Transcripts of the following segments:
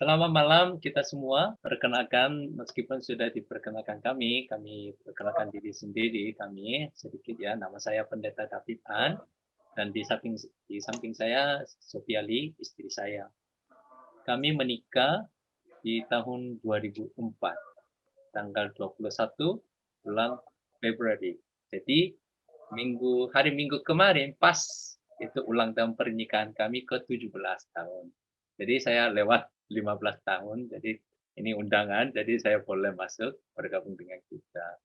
Selamat malam kita semua. Perkenalkan, meskipun sudah diperkenalkan kami perkenalkan diri sendiri kami sedikit ya. Nama saya Pendeta David Han dan di samping saya Sofiali, istri saya. Kami menikah di tahun 2004, tanggal 21 bulan Februari. Jadi hari Minggu kemarin pas itu ulang tahun pernikahan kami ke-17 tahun. Jadi saya lewat 15 tahun, jadi ini undangan, jadi saya boleh masuk bergabung dengan kita.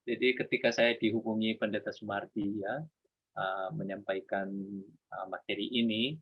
Jadi ketika saya dihubungi Pendeta Sumardi ya, menyampaikan materi ini,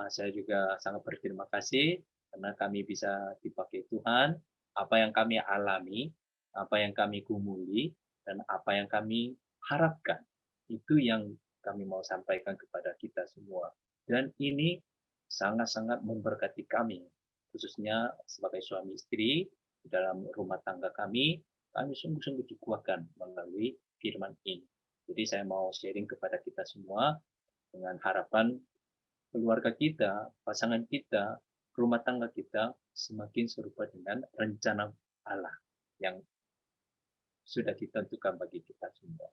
saya juga sangat berterima kasih karena kami bisa dipakai Tuhan, apa yang kami alami, apa yang kami gumuli, dan apa yang kami harapkan. Itu yang kami mau sampaikan kepada kita semua. Dan ini sangat-sangat memberkati kami, khususnya sebagai suami istri dalam rumah tangga kami sungguh-sungguh dikuatkan melalui firman ini. Jadi saya mau sharing kepada kita semua dengan harapan keluarga kita, pasangan kita, rumah tangga kita semakin serupa dengan rencana Allah yang sudah ditentukan bagi kita semua.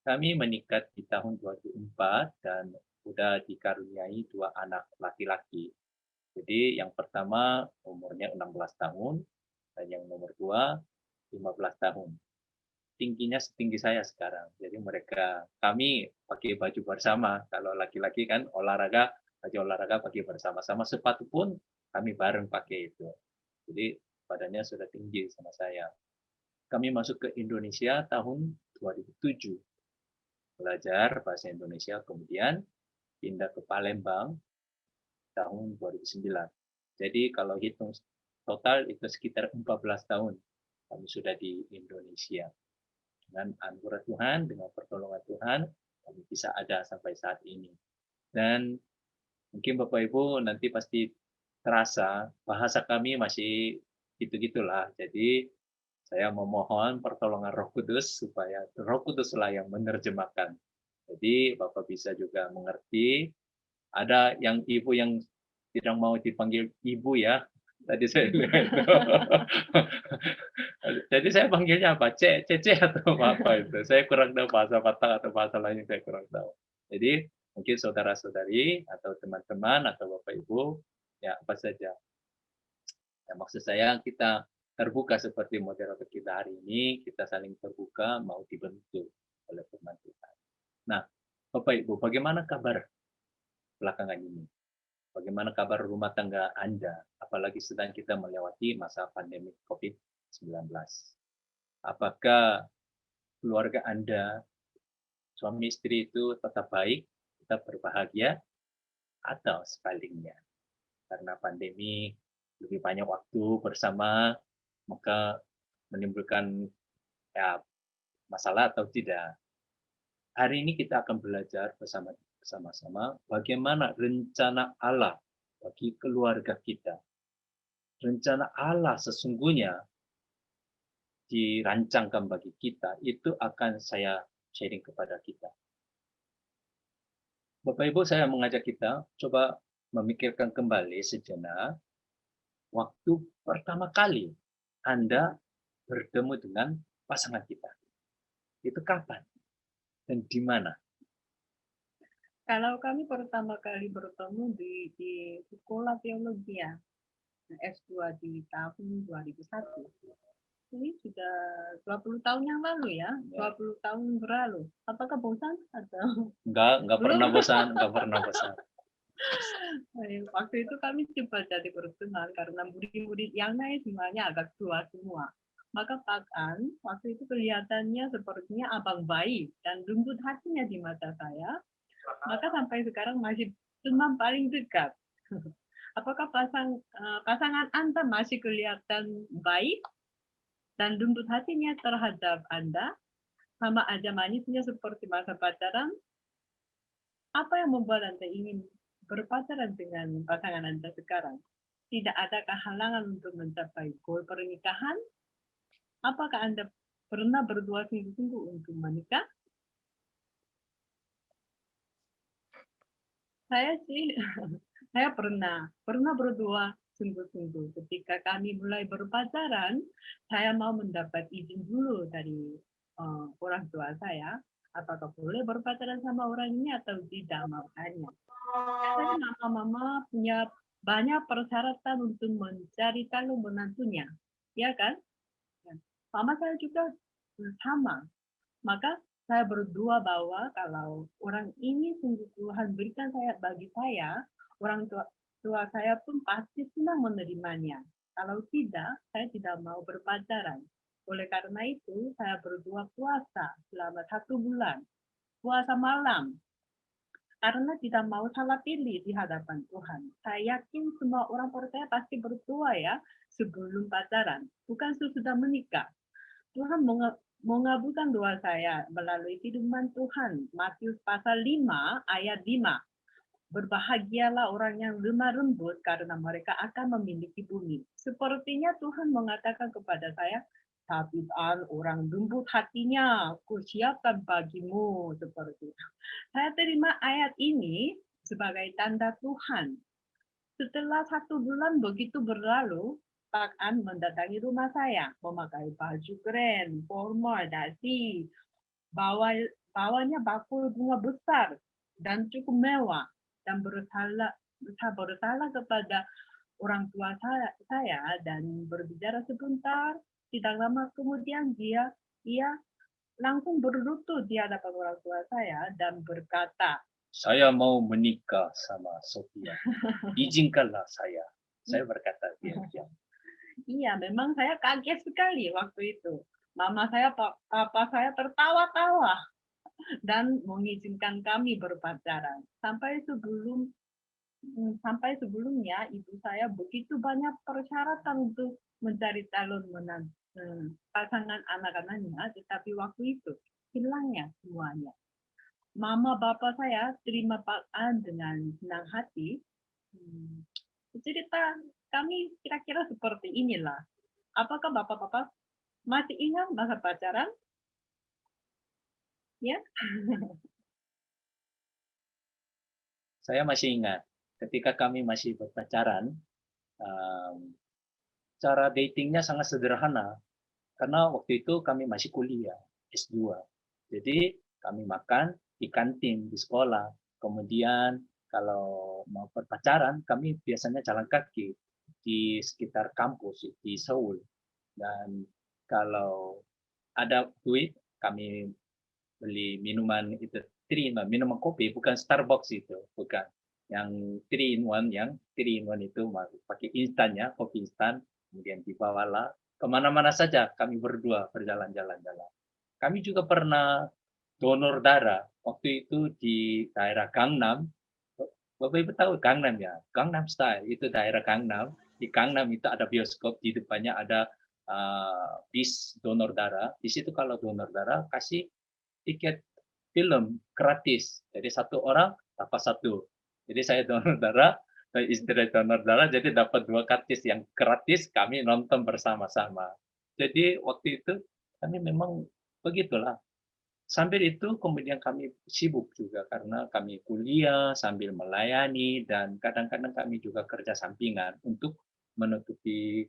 Kami menikah di tahun 2004 dan sudah dikaruniai 2 anak laki-laki. Jadi yang pertama umurnya 16 tahun dan yang nomor 2 15 tahun. Tingginya setinggi saya sekarang. Jadi kami pakai baju bersama. Kalau laki-laki kan baju olahraga pakai bersama-sama. Sepatu pun kami bareng pakai itu. Jadi badannya sudah tinggi sama saya. Kami masuk ke Indonesia tahun 2007. Belajar bahasa Indonesia, kemudian pindah ke Palembang tahun 2009. Jadi kalau hitung total itu sekitar 14 tahun kami sudah di Indonesia. Dengan anugerah Tuhan, dengan pertolongan Tuhan, kami bisa ada sampai saat ini. Dan mungkin Bapak Ibu nanti pasti terasa bahasa kami masih gitu-gitulah. Jadi saya memohon pertolongan Roh Kudus supaya Roh Kuduslah yang menerjemahkan. Jadi Bapak bisa juga mengerti. Ada yang ibu yang tidak mau dipanggil ibu ya. Tadi saya lihat itu. Jadi saya panggilnya apa? Cece atau apa itu? Saya kurang tahu bahasa Batak atau bahasa lain saya kurang tahu. Jadi mungkin saudara-saudari atau teman-teman atau Bapak Ibu, ya apa saja. Ya, maksud saya kita terbuka seperti moderator kita hari ini, kita saling terbuka mau dibentuk oleh firman Tuhan. Nah, Bapak Ibu, bagaimana kabar belakangan ini? Bagaimana kabar rumah tangga Anda? Apalagi sedang kita melewati masa pandemi COVID-19. Apakah keluarga Anda, suami istri itu tetap baik, tetap berbahagia, atau sebaliknya? Karena pandemi lebih banyak waktu bersama, maka menimbulkan ya, masalah atau tidak. Hari ini kita akan belajar bersama-sama bagaimana rencana Allah bagi keluarga kita. Rencana Allah sesungguhnya dirancangkan bagi kita, itu akan saya sharing kepada kita. Bapak Ibu, saya mengajak kita coba memikirkan kembali sejenak waktu pertama kali Anda bertemu dengan pasangan kita. Itu kapan dan di mana? Kalau kami pertama kali bertemu di sekolah teologi ya, S2 di tahun 2001. Ini sudah 20 tahun yang lalu ya, Ya. 20 tahun berlalu. Apakah bosan atau Enggak pernah belum? bosan, enggak pernah bosan. Waktu itu kami cepat jadi berteman karena murid-murid yang lain semuanya agak tua semua. Maka bahkan waktu itu kelihatannya sepertinya abang bayi dan lembut hatinya di mata saya. Maka sampai sekarang masih teman paling dekat. Apakah pasangan Anda masih kelihatan baik dan lembut hatinya terhadap Anda? Sama aja manisnya seperti masa pacaran? Apa yang membuat Anda ingin berpacaran dengan pasangan Anda sekarang? Tidak ada kehalangan untuk mencapai goal pernikahan? Apakah Anda pernah berdua sungguh-sungguh untuk menikah? Saya sih, saya pernah berdua sungguh-sungguh. Ketika kami mulai berpacaran, saya mau mendapat izin dulu dari orang tua saya, apakah boleh berpacaran sama orang ini atau tidak, makanya. Biasanya mama-mama punya banyak persyaratan untuk mencari calon menantunya, ya kan? Mama saya juga sama. Maka saya berdua bahwa kalau orang ini sungguh Tuhan berikan saya bagi saya, orang tua saya pun pasti senang menerimanya. Kalau tidak, saya tidak mau berpacaran. Oleh karena itu, saya berdua puasa selama 1 bulan. Puasa malam. Karena tidak mau salah pilih di hadapan Tuhan. Saya yakin semua orang percaya pasti berdoa ya sebelum pacaran. Bukan sesudah menikah. Tuhan mengabulkan doa saya melalui firman Tuhan. Matius pasal 5 ayat 5. Berbahagialah orang yang lemah lembut karena mereka akan memiliki bumi. Sepertinya Tuhan mengatakan kepada saya, Dapidan orang lembut hatinya, kusiapkan bagimu. Seperti itu. Saya terima ayat ini sebagai tanda Tuhan. Setelah 1 bulan begitu berlalu, Pak An mendatangi rumah saya, memakai baju keren, formal, dasi, bawanya bakul bunga besar dan cukup mewah, dan bersalah kepada orang tua saya dan berbicara sebentar. Tidak lama kemudian ia langsung berlutut di hadapan orang tua saya dan berkata, saya mau menikah sama Sophia. Izinkanlah saya. Saya berkata diam-diam. Iya, memang saya kaget sekali waktu itu. Mama saya, papa saya tertawa-tawa dan mengizinkan kami berpacaran. Sampai sebelumnya ibu saya begitu banyak persyaratan untuk mencari calon pasangan anak-anaknya, tetapi waktu itu hilangnya semuanya. Mama bapak saya terima Pak An dengan senang hati. Cerita kami kira-kira seperti inilah. Apakah bapak-bapak masih ingat masa pacaran? Ya? Saya masih ingat ketika kami masih berpacaran, cara datingnya sangat sederhana karena waktu itu kami masih kuliah S2. Jadi kami makan di kantin di sekolah. Kemudian kalau mau berpacaran, kami biasanya jalan kaki di sekitar kampus di Seoul. Dan kalau ada duit, kami beli minuman itu minuman kopi, bukan Starbucks itu, bukan. Yang 3 in 1, yang 3 in 1 itu pakai instan ya, kopi instan, kemudian dibawalah kemana-mana saja kami berdua berjalan-jalan-jalan. Kami juga pernah donor darah, waktu itu di daerah Gangnam. Bapak Ibu tahu Gangnam ya? Gangnam Style, itu daerah Gangnam. Di Gangnam itu ada bioskop, di depannya ada bis donor darah. Di situ kalau donor darah, kasih tiket film gratis. Jadi 1 orang dapat 1. Jadi saya donor darah, istri donor darah, jadi dapat 2 kartis yang gratis, kami nonton bersama-sama. Jadi waktu itu kami memang begitulah. Sambil itu kemudian kami sibuk juga karena kami kuliah sambil melayani dan kadang-kadang kami juga kerja sampingan untuk menutupi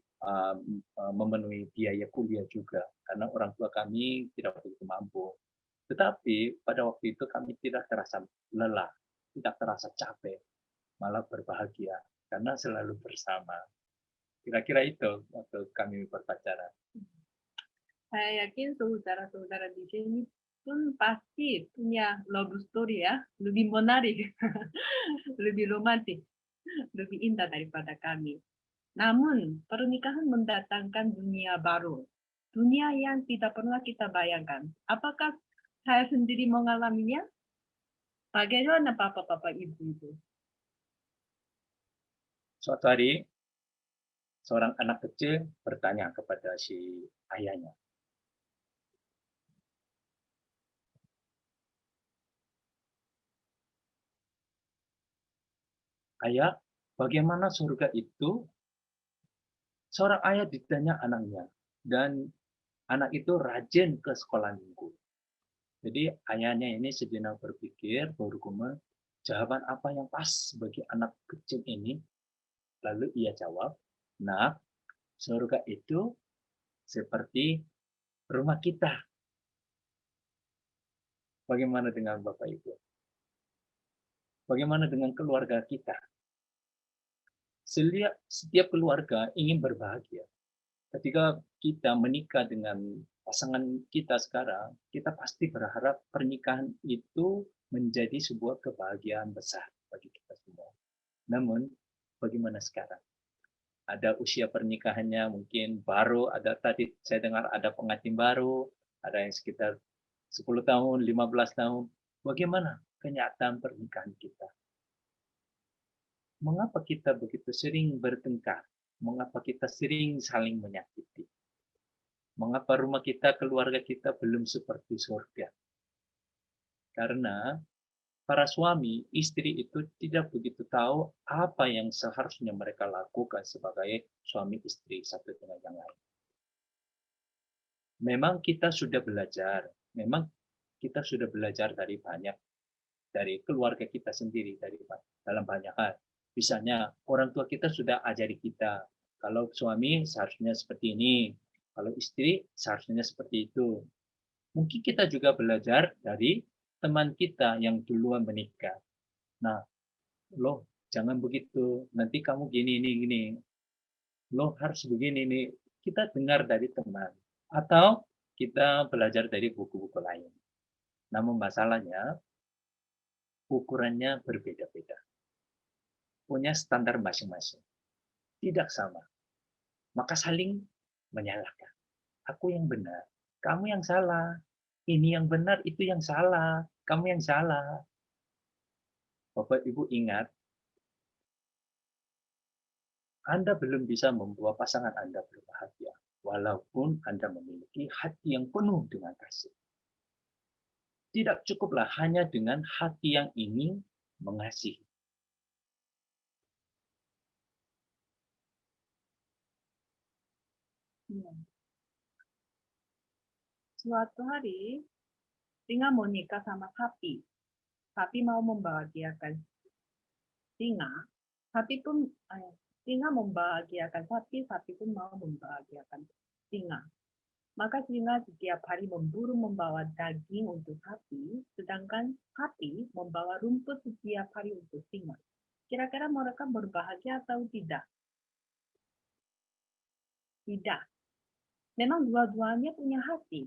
memenuhi biaya kuliah juga karena orang tua kami tidak begitu mampu. Tetapi pada waktu itu kami tidak terasa lelah, tidak terasa capek, malah berbahagia karena selalu bersama. Kira-kira itu waktu kami berpacaran. Saya yakin saudara-saudara di sini pun pasti punya love story ya, lebih menarik, lebih romantis, lebih indah daripada kami. Namun, pernikahan mendatangkan dunia baru, dunia yang tidak pernah kita bayangkan. Apakah saya sendiri mengalaminya? Bagaimana bapak-bapak ibu-ibu? Suatu hari, seorang anak kecil bertanya kepada si ayahnya, "Ayah, bagaimana surga itu?" Seorang ayah ditanya anaknya, dan anak itu rajin ke sekolah minggu. Jadi ayahnya ini sejenak berpikir, jawaban apa yang pas bagi anak kecil ini. Lalu ia jawab, Nah, surga itu seperti rumah kita. Bagaimana dengan Bapak Ibu? Bagaimana dengan keluarga kita? Setiap keluarga ingin berbahagia. Ketika kita menikah dengan pasangan kita sekarang, kita pasti berharap pernikahan itu menjadi sebuah kebahagiaan besar bagi kita semua. Namun, bagaimana sekarang? Ada usia pernikahannya mungkin baru, ada tadi saya dengar ada pengantin baru, ada yang sekitar 10 tahun, 15 tahun. Bagaimana kenyataan pernikahan kita? Mengapa kita begitu sering bertengkar? Mengapa kita sering saling menyakiti? Mengapa rumah kita, keluarga kita belum seperti surga? Karena para suami, istri itu tidak begitu tahu apa yang seharusnya mereka lakukan sebagai suami istri satu dengan yang lain. Memang kita sudah belajar, memang kita sudah belajar dari keluarga kita sendiri, dalam banyak hal. Misalnya, orang tua kita sudah ajari kita, kalau suami seharusnya seperti ini, kalau istri seharusnya seperti itu. Mungkin kita juga belajar dari teman kita yang duluan menikah. Nah, loh, jangan begitu, nanti kamu gini, gini. Loh, harus begini, nih. Kita dengar dari teman. Atau kita belajar dari buku-buku lain. Namun masalahnya, ukurannya berbeda-beda. Punya standar masing-masing. Tidak sama. Maka saling menyalahkan. Aku yang benar, kamu yang salah. Ini yang benar, itu yang salah. Kamu yang salah. Bapak Ibu ingat, Anda belum bisa membawa pasangan Anda berbahagia, walaupun Anda memiliki hati yang penuh dengan kasih. Tidak cukuplah hanya dengan hati yang ingin mengasihi. Ya. Suatu hari, singa mau nikah sama sapi. Sapi mau membahagiakan singa. Singa membahagiakan sapi, sapi pun mau membahagiakan singa. Maka singa setiap hari memburu membawa daging untuk sapi, sedangkan sapi membawa rumput setiap hari untuk singa. Kira-kira mereka berbahagia atau tidak? Tidak. Memang dua-duanya punya hati,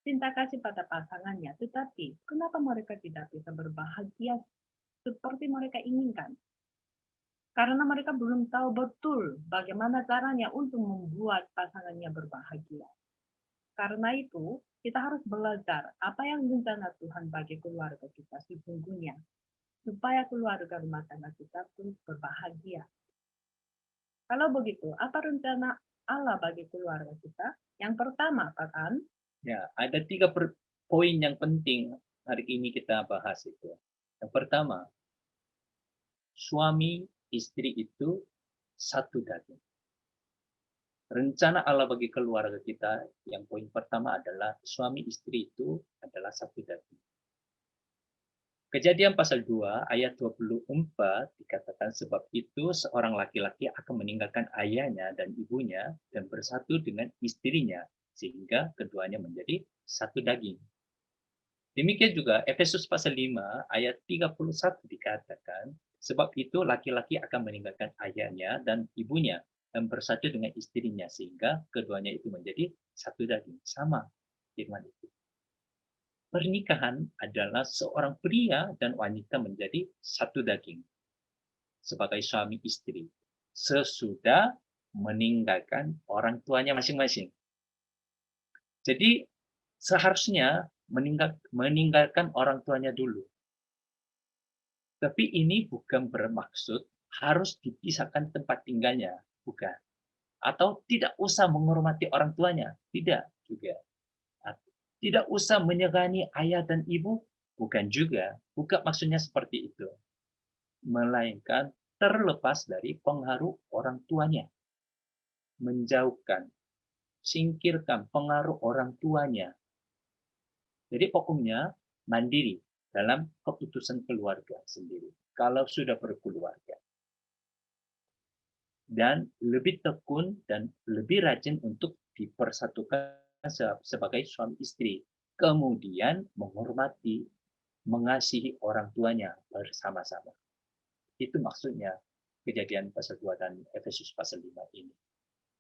cinta kasih pada pasangannya, tetapi kenapa mereka tidak bisa berbahagia seperti mereka inginkan? Karena mereka belum tahu betul bagaimana caranya untuk membuat pasangannya berbahagia. Karena itu, kita harus belajar apa yang rencana Tuhan bagi keluarga kita sesungguhnya, supaya keluarga rumah tangga kita terus berbahagia. Kalau begitu, apa rencana Allah bagi keluarga kita? Yang pertama, Pak. Ya, ada 3 poin yang penting hari ini kita bahas itu. Yang pertama, suami istri itu satu daging. Rencana Allah bagi keluarga kita yang poin pertama adalah suami istri itu adalah satu daging. Kejadian pasal 2 ayat 24 dikatakan sebab itu seorang laki-laki akan meninggalkan ayahnya dan ibunya dan bersatu dengan istrinya sehingga keduanya menjadi satu daging. Demikian juga Efesus pasal 5 ayat 31 dikatakan sebab itu laki-laki akan meninggalkan ayahnya dan ibunya dan bersatu dengan istrinya sehingga keduanya itu menjadi satu daging. Sama firman itu. Pernikahan adalah seorang pria dan wanita menjadi satu daging sebagai suami istri sesudah meninggalkan orang tuanya masing-masing. Jadi seharusnya meninggalkan orang tuanya dulu. Tapi ini bukan bermaksud harus dipisahkan tempat tinggalnya, bukan. Atau tidak usah menghormati orang tuanya, tidak juga. Tidak usah menyegani ayah dan ibu, bukan juga. Bukan maksudnya seperti itu. Melainkan terlepas dari pengaruh orang tuanya. Menjauhkan, singkirkan pengaruh orang tuanya. Jadi pokoknya mandiri dalam keputusan keluarga sendiri. Kalau sudah berkeluarga. dan lebih tekun dan lebih rajin untuk dipersatukan sebagai suami istri. Kemudian menghormati, mengasihi orang tuanya bersama-sama. Itu maksudnya Kejadian pasal 2 dan Efesus pasal 5 ini.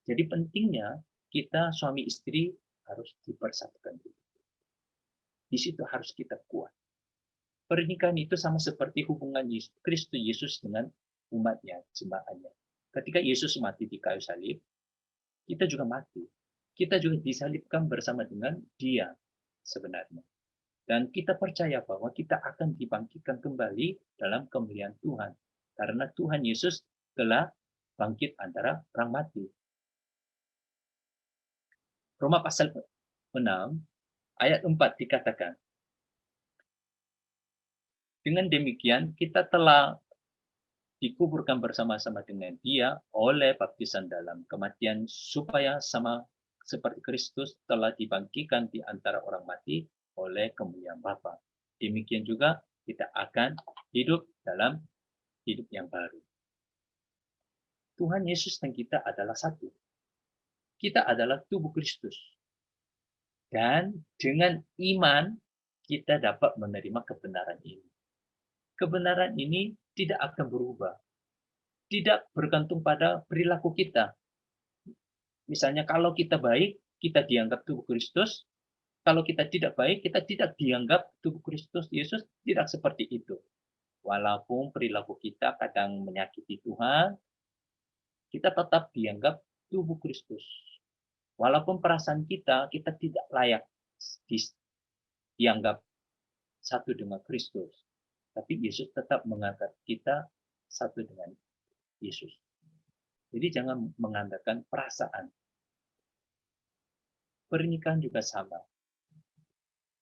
Jadi pentingnya kita suami istri harus dipersatukan. Di situ harus kita kuat. Pernikahan itu sama seperti hubungan Kristus Yesus dengan umatnya, jemaatnya. Ketika Yesus mati di kayu salib, kita juga mati. Kita juga disalibkan bersama dengan Dia sebenarnya. Dan kita percaya bahwa kita akan dibangkitkan kembali dalam kemuliaan Tuhan. Karena Tuhan Yesus telah bangkit antara orang mati. Roma pasal 6, ayat 4 dikatakan, dengan demikian kita telah dikuburkan bersama-sama dengan Dia oleh baptisan dalam kematian, supaya sama seperti Kristus telah dibangkitkan di antara orang mati oleh kemuliaan Bapa. Demikian juga kita akan hidup dalam hidup yang baru. Tuhan Yesus dan kita adalah satu. Kita adalah tubuh Kristus. Dan dengan iman kita dapat menerima kebenaran ini. Kebenaran ini tidak akan berubah. Tidak bergantung pada perilaku kita. Misalnya kalau kita baik, kita dianggap tubuh Kristus. Kalau kita tidak baik, kita tidak dianggap tubuh Kristus Yesus. Tidak seperti itu. Walaupun perilaku kita kadang menyakiti Tuhan, kita tetap dianggap tubuh Kristus. Walaupun perasaan kita tidak layak dianggap satu dengan Kristus. Tapi Yesus tetap mengangkat kita satu dengan Yesus. Jadi jangan mengandalkan perasaan. Pernikahan juga sama.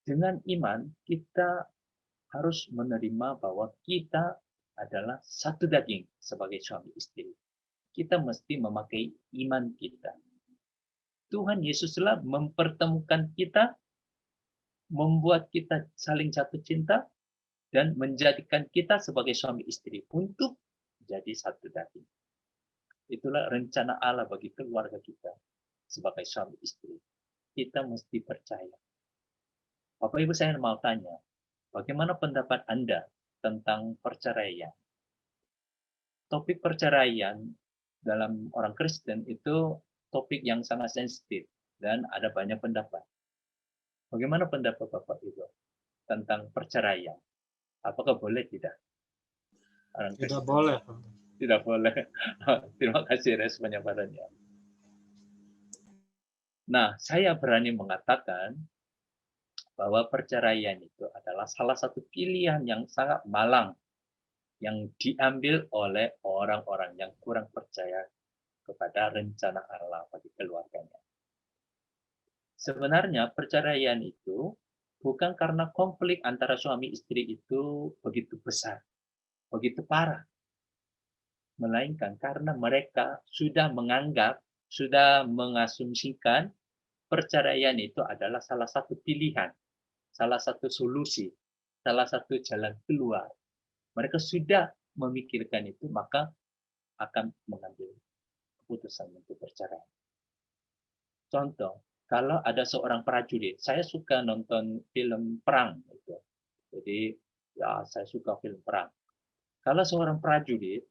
Dengan iman, kita harus menerima bahwa kita adalah satu daging sebagai suami istri. Kita mesti memakai iman kita. Tuhan Yesuslah mempertemukan kita, membuat kita saling jatuh cinta, dan menjadikan kita sebagai suami istri untuk jadi satu daging. Itulah rencana Allah bagi keluarga kita sebagai suami istri. Kita mesti percaya. Bapak Ibu, saya mau tanya, bagaimana pendapat Anda tentang perceraian? Topik perceraian dalam orang Kristen itu topik yang sangat sensitif dan ada banyak pendapat. Bagaimana pendapat Bapak Ibu tentang perceraian? Apakah boleh tidak? Orang Tidak Kristen. boleh. Tidak boleh. Terima kasih respon penyampaiannya. Nah, saya berani mengatakan bahwa perceraian itu adalah salah satu pilihan yang sangat malang yang diambil oleh orang-orang yang kurang percaya kepada rencana Allah bagi keluarganya. Sebenarnya perceraian itu bukan karena konflik antara suami istri itu begitu besar, begitu parah. Melainkan karena mereka sudah menganggap, sudah mengasumsikan perceraian itu adalah salah satu pilihan, salah satu solusi, salah satu jalan keluar. Mereka sudah memikirkan itu, maka akan mengambil keputusan untuk bercerai. Contoh, kalau ada seorang prajurit, saya suka nonton film perang, gitu. Jadi ya saya suka film perang. Kalau seorang prajurit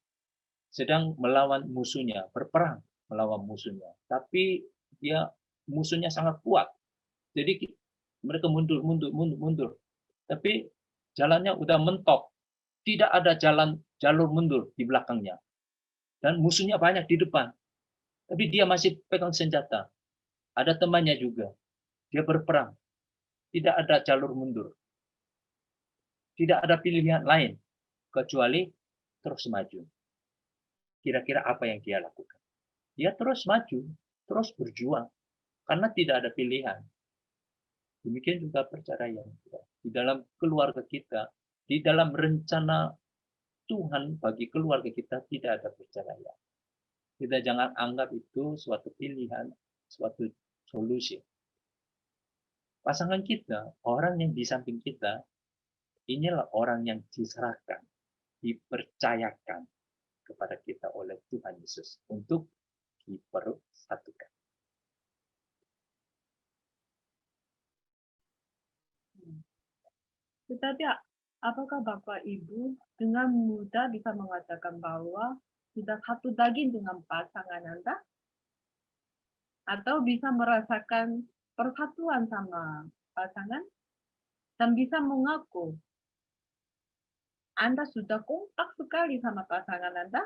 sedang melawan musuhnya, berperang melawan musuhnya, tapi musuhnya sangat kuat, jadi mereka mundur. Tapi jalannya udah mentok, tidak ada jalur mundur di belakangnya, dan musuhnya banyak di depan. Tapi dia masih pegang senjata. Ada temannya juga. Dia berperang. Tidak ada jalur mundur. Tidak ada pilihan lain kecuali terus maju. Kira-kira apa yang dia lakukan? Dia terus maju, terus berjuang. Karena tidak ada pilihan. Demikian juga perceraian. Di dalam keluarga kita, di dalam rencana Tuhan bagi keluarga kita tidak ada perceraian. Kita jangan anggap itu suatu pilihan, suatu solusi. Pasangan kita, orang yang di samping kita, inilah orang yang diserahkan, dipercayakan kepada kita oleh Tuhan Yesus untuk dipersatukan. Tetapi apakah Bapak Ibu dengan mudah bisa mengatakan bahwa sudah satu daging dengan pasangan Anda? Atau bisa merasakan persatuan sama pasangan dan bisa mengaku Anda sudah kompak sekali sama pasangan Anda?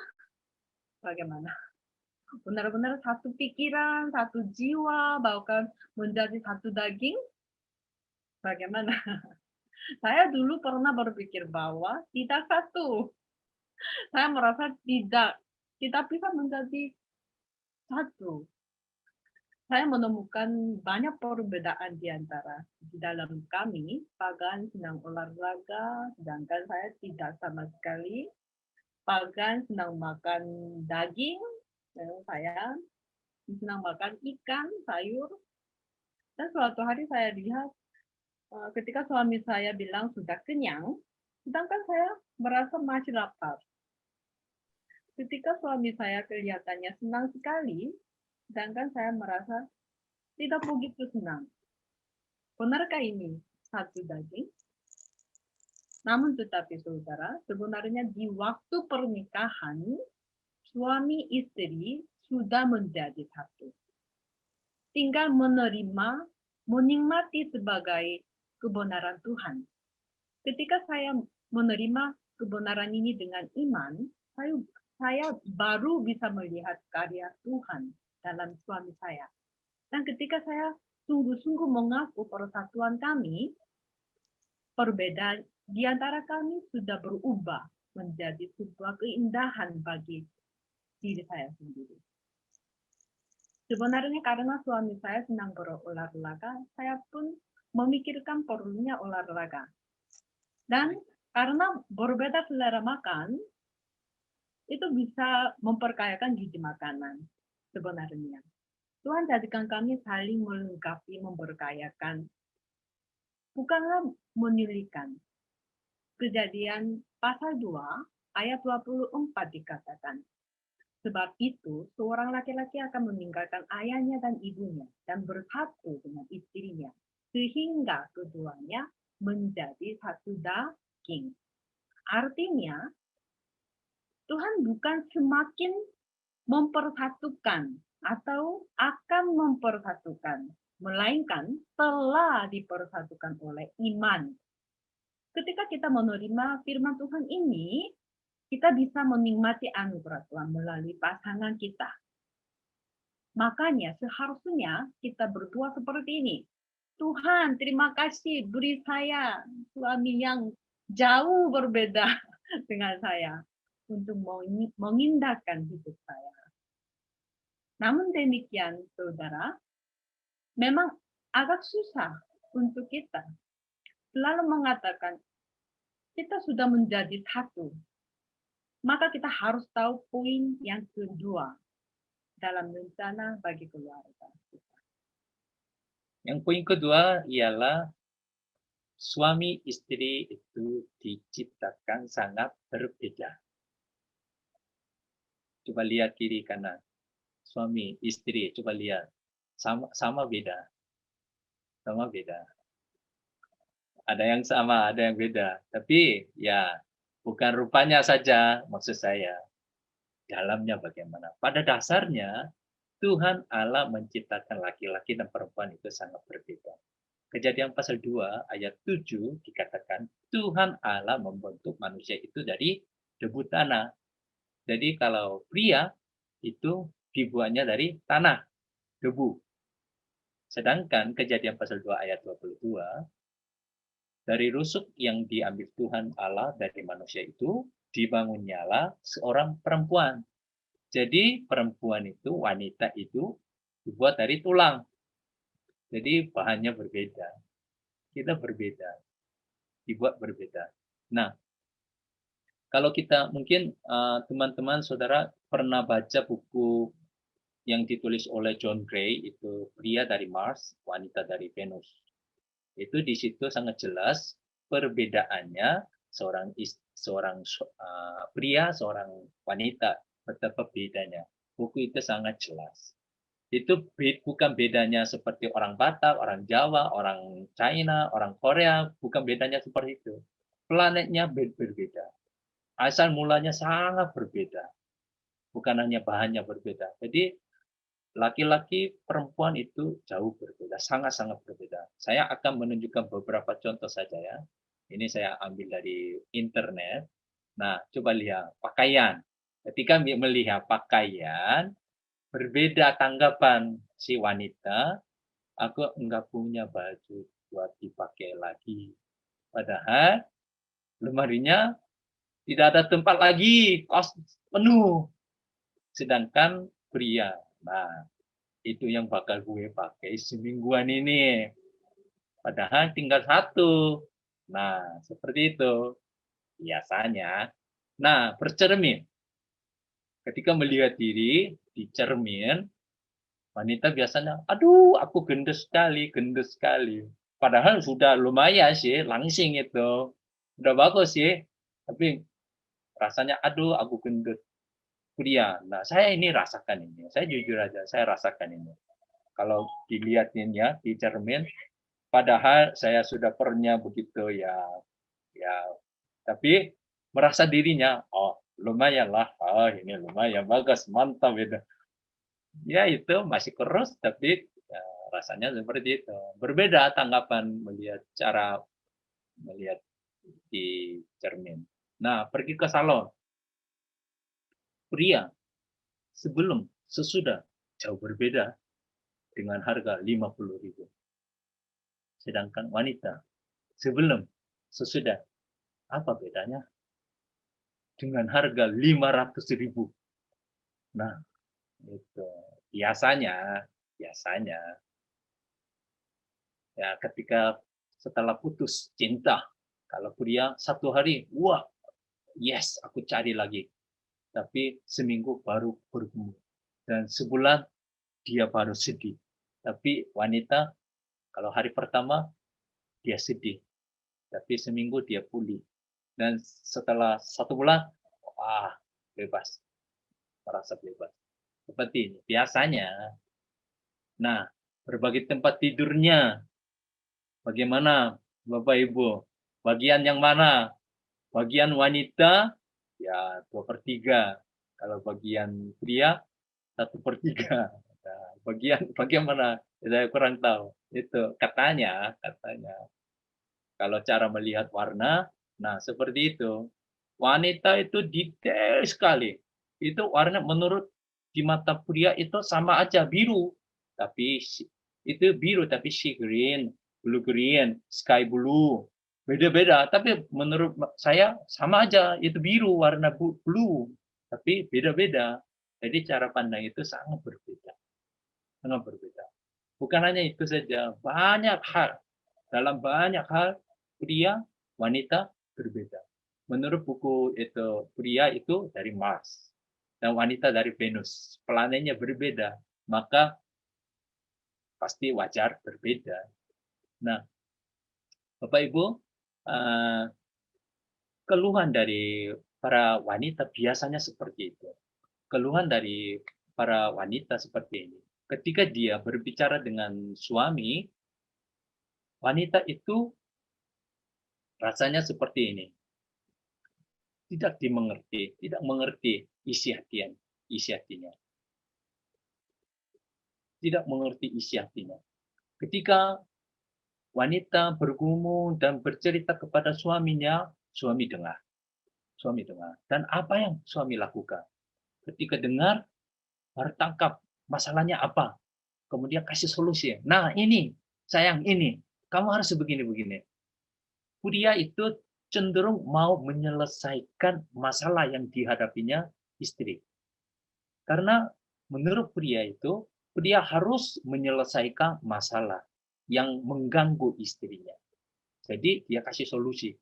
Bagaimana? Benar-benar satu pikiran, satu jiwa, bahkan menjadi satu daging? Bagaimana? Saya dulu pernah berpikir bahwa tidak satu. Saya merasa tidak bisa menjadi satu. Saya menemukan banyak perbedaan di dalam kami. Pagan senang olahraga, sedangkan saya tidak sama sekali. Pagan senang makan daging, saya senang makan ikan, sayur. Dan suatu hari saya lihat ketika suami saya bilang sudah kenyang, sedangkan saya merasa masih lapar. Ketika suami saya kelihatannya senang sekali, sedangkan saya merasa tidak begitu senang. Benarkah ini satu daging? Namun tetapi saudara, sebenarnya di waktu pernikahan, suami istri sudah menjadi satu. Tinggal menerima, menikmati sebagai kebenaran Tuhan. Ketika saya menerima kebenaran ini dengan iman, saya baru bisa melihat karya Tuhan dalam suami saya. Dan ketika saya sungguh-sungguh mengaku persatuan kami, perbedaan di antara kami sudah berubah menjadi sebuah keindahan bagi diri saya sendiri. Sebenarnya karena suami saya senang berolahraga, saya pun memikirkan perlunya olahraga. Dan karena berbeda selera makan, itu bisa memperkayakan gizi makanan sebenarnya. Tuhan jadikan kami saling melengkapi, memberkayakan. Bukanlah menilaikan. Kejadian pasal 2, ayat 24 dikatakan, sebab itu seorang laki-laki akan meninggalkan ayahnya dan ibunya dan bersatu dengan istrinya, sehingga keduanya menjadi satu daging. Artinya, Tuhan bukan semakin mempersatukan atau akan mempersatukan, melainkan telah dipersatukan oleh iman. Ketika kita menerima firman Tuhan ini, kita bisa menikmati anugerah Tuhan melalui pasangan kita. Makanya seharusnya kita berdoa seperti ini. Tuhan, terima kasih beri saya suami yang jauh berbeda dengan saya untuk mengindahkan hidup saya. Namun demikian, saudara, memang agak susah untuk kita selalu mengatakan kita sudah menjadi satu. Maka kita harus tahu poin yang kedua dalam rencana bagi keluarga kita. Yang poin kedua ialah suami istri itu diciptakan sangat berbeda. Coba lihat kiri kanan. Suami, istri, coba lihat. Sama beda. Sama beda. Ada yang sama, ada yang beda. Tapi ya bukan rupanya saja maksud saya. Dalamnya bagaimana. Pada dasarnya Tuhan Allah menciptakan laki-laki dan perempuan itu sangat berbeda. Kejadian pasal 2 ayat 7 dikatakan Tuhan Allah membentuk manusia itu dari debu tanah. Jadi kalau pria itu dibuatnya dari tanah, debu. Sedangkan kejadian pasal 2 ayat 22, dari rusuk yang diambil Tuhan Allah dari manusia itu, dibangunnyalah seorang perempuan. Jadi perempuan itu, wanita itu dibuat dari tulang. Jadi bahannya berbeda. Kita berbeda. Dibuat berbeda. Nah, kalau kita mungkin teman-teman saudara pernah baca buku yang ditulis oleh John Gray, itu Pria dari Mars, Wanita dari Venus. Itu di situ sangat jelas perbedaannya pria, seorang wanita, betapa bedanya. Buku itu sangat jelas. Itu bukan bedanya seperti orang Batak, orang Jawa, orang China, orang Korea, bukan bedanya seperti itu. Planetnya berbeda. Asal mulanya sangat berbeda. Bukan hanya bahannya berbeda. Jadi laki-laki, perempuan itu jauh berbeda, sangat-sangat berbeda. Saya akan menunjukkan beberapa contoh saja ya. Ini saya ambil dari internet. Nah, coba lihat pakaian. Ketika melihat pakaian, berbeda tanggapan si wanita, aku enggak punya baju buat dipakai lagi. Padahal lemarinya tidak ada tempat lagi, kos penuh. Sedangkan pria, nah itu yang bakal gue pakai semingguan ini. Padahal tinggal satu. Nah, seperti itu. Biasanya. Nah, bercermin. Ketika melihat diri di cermin, wanita biasanya, aduh, aku gendut sekali, gendut sekali. Padahal sudah lumayan sih, langsing itu. Udah bagus sih. Tapi rasanya, aduh, aku gendut. Pria. Nah, saya ini rasakan ini. Saya jujur aja, saya rasakan ini. Kalau dilihatin ya, di cermin, padahal saya sudah pernah begitu ya, tapi merasa dirinya, oh lumayan lah, oh ini lumayan bagus, mantap itu. Ya itu masih kurus, tapi ya, rasanya seperti itu. Berbeda tanggapan cara melihat di cermin. Nah, pergi ke salon, pria sebelum sesudah jauh berbeda dengan harga 50.000. Sedangkan wanita sebelum sesudah apa bedanya? Dengan harga 500.000. Nah, itu biasanya ya ketika setelah putus cinta, kalau pria 1 hari, wah, yes, aku cari lagi. Tapi seminggu baru bertemu. Dan sebulan dia baru sedih. Tapi wanita, kalau hari pertama dia sedih. Tapi seminggu dia pulih. Dan setelah 1 bulan, wah, bebas. Merasa bebas. Seperti ini. Biasanya. Nah, berbagi tempat tidurnya. Bagaimana, Bapak Ibu? Bagian yang mana? Bagian wanita, ya 2/3. Kalau bagian pria, 1/3. Nah, bagian mana? Saya kurang tahu. Itu katanya. Kalau cara melihat warna, nah seperti itu. Wanita itu detail sekali. Itu warna menurut di mata pria itu sama aja biru. Tapi itu biru tapi sea green, blue green, sky blue. Beda-beda, tapi menurut saya sama aja itu biru warna blue. Tapi beda-beda. Jadi cara pandang itu sangat berbeda. Sangat berbeda. Bukan hanya itu saja, banyak hal. Dalam banyak hal pria, wanita berbeda. Menurut buku itu, pria itu dari Mars dan wanita dari Venus. Planetnya berbeda, maka pasti wajar berbeda. Nah, Bapak Ibu, keluhan dari para wanita biasanya seperti itu. Keluhan dari para wanita seperti ini. Ketika dia berbicara dengan suami, wanita itu rasanya seperti ini. Tidak mengerti isi hatinya. Tidak mengerti isi hatinya. Ketika wanita bergumul dan bercerita kepada suaminya, suami dengar. Dan apa yang suami lakukan? Ketika dengar, baru tangkap masalahnya apa. Kemudian kasih solusi. Nah ini, sayang ini, kamu harus begini-begini. Pria itu cenderung mau menyelesaikan masalah yang dihadapinya istri. Karena menurut pria itu, pria harus menyelesaikan masalah yang mengganggu istrinya. Jadi dia kasih solusi.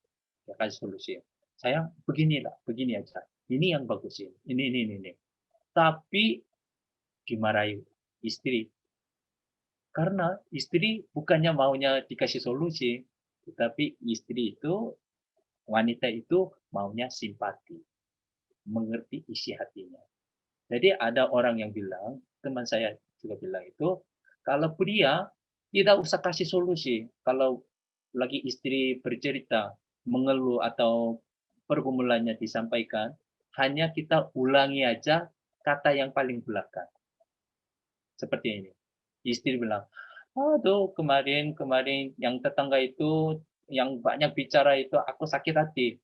Sayang, begini aja. Ini yang bagus ini. Tapi dimarahi istri. Karena istri bukannya maunya dikasih solusi, tetapi istri itu wanita itu maunya simpati, mengerti isi hatinya. Jadi ada orang yang bilang, teman saya juga bilang itu, kalau pria tidak usah kasih solusi. Kalau lagi istri bercerita, mengeluh atau pergumulannya disampaikan, hanya kita ulangi aja kata yang paling belakang. Seperti ini. Istri bilang, aduh kemarin yang tetangga itu yang banyak bicara itu aku sakit hati.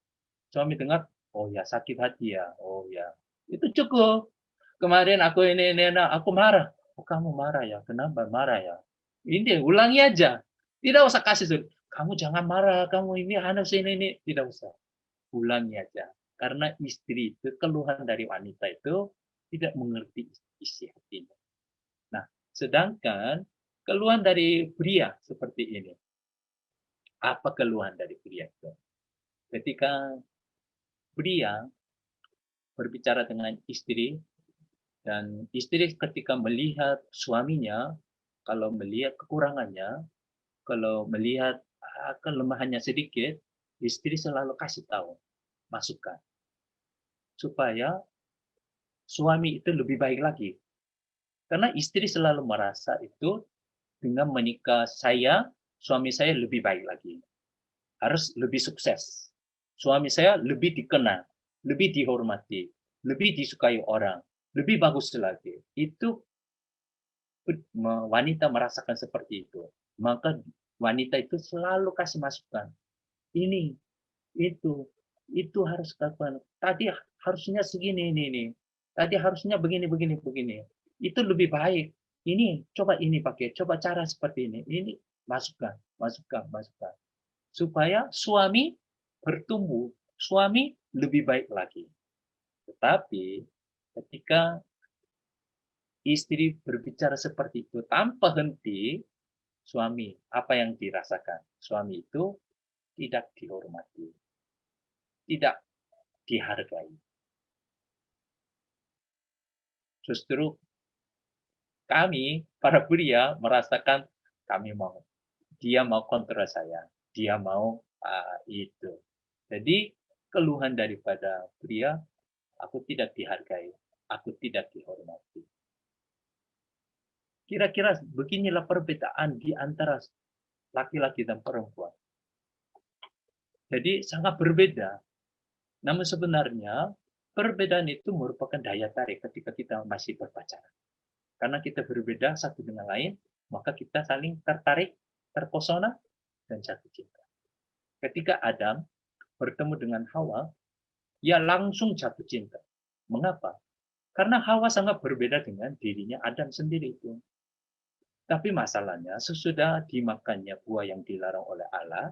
Suami dengar, oh ya sakit hati ya, oh ya. Itu cukup. Kemarin aku ini, nah, aku marah. Oh, kamu marah ya? Kenapa marah ya? Ini ulangi aja. Tidak usah kasih solusi. Kamu jangan marah, kamu ini harus ini. Tidak usah. Ulangi aja. Karena istri itu, keluhan dari wanita itu tidak mengerti isi hatinya. Nah, sedangkan keluhan dari pria seperti ini. Apa keluhan dari pria itu? Ketika pria berbicara dengan istri, dan istri ketika melihat suaminya, kalau melihat kekurangannya, kalau melihat kelemahannya sedikit, istri selalu kasih tahu, masukan, supaya suami itu lebih baik lagi. Karena istri selalu merasa itu dengan menikah suami saya lebih baik lagi. Harus lebih sukses. Suami saya lebih dikenal, lebih dihormati, lebih disukai orang, lebih bagus lagi. Itu wanita merasakan seperti itu. Maka wanita itu selalu kasih masukan. Ini, itu harus lakukan. Tadi harusnya segini, ini. Tadi harusnya begini, begini, begini. Itu lebih baik. Ini, coba ini pakai, coba cara seperti ini. Ini masukan, masukan, masukan. Supaya suami bertumbuh, suami lebih baik lagi. Tetapi ketika istri berbicara seperti itu tanpa henti, suami apa yang dirasakan? Suami itu tidak dihormati, tidak dihargai. Justru kami, para pria, merasakan dia mau kontra saya, dia mau itu. Jadi keluhan daripada pria, aku tidak dihargai, aku tidak dihormati. Kira-kira beginilah perbedaan di antara laki-laki dan perempuan. Jadi sangat berbeda. Namun sebenarnya perbedaan itu merupakan daya tarik ketika kita masih berpacaran. Karena kita berbeda satu dengan lain, maka kita saling tertarik, terpesona, dan jatuh cinta. Ketika Adam bertemu dengan Hawa, ia langsung jatuh cinta. Mengapa? Karena Hawa sangat berbeda dengan dirinya Adam sendiri itu. Tapi masalahnya, sesudah dimakannya buah yang dilarang oleh Allah,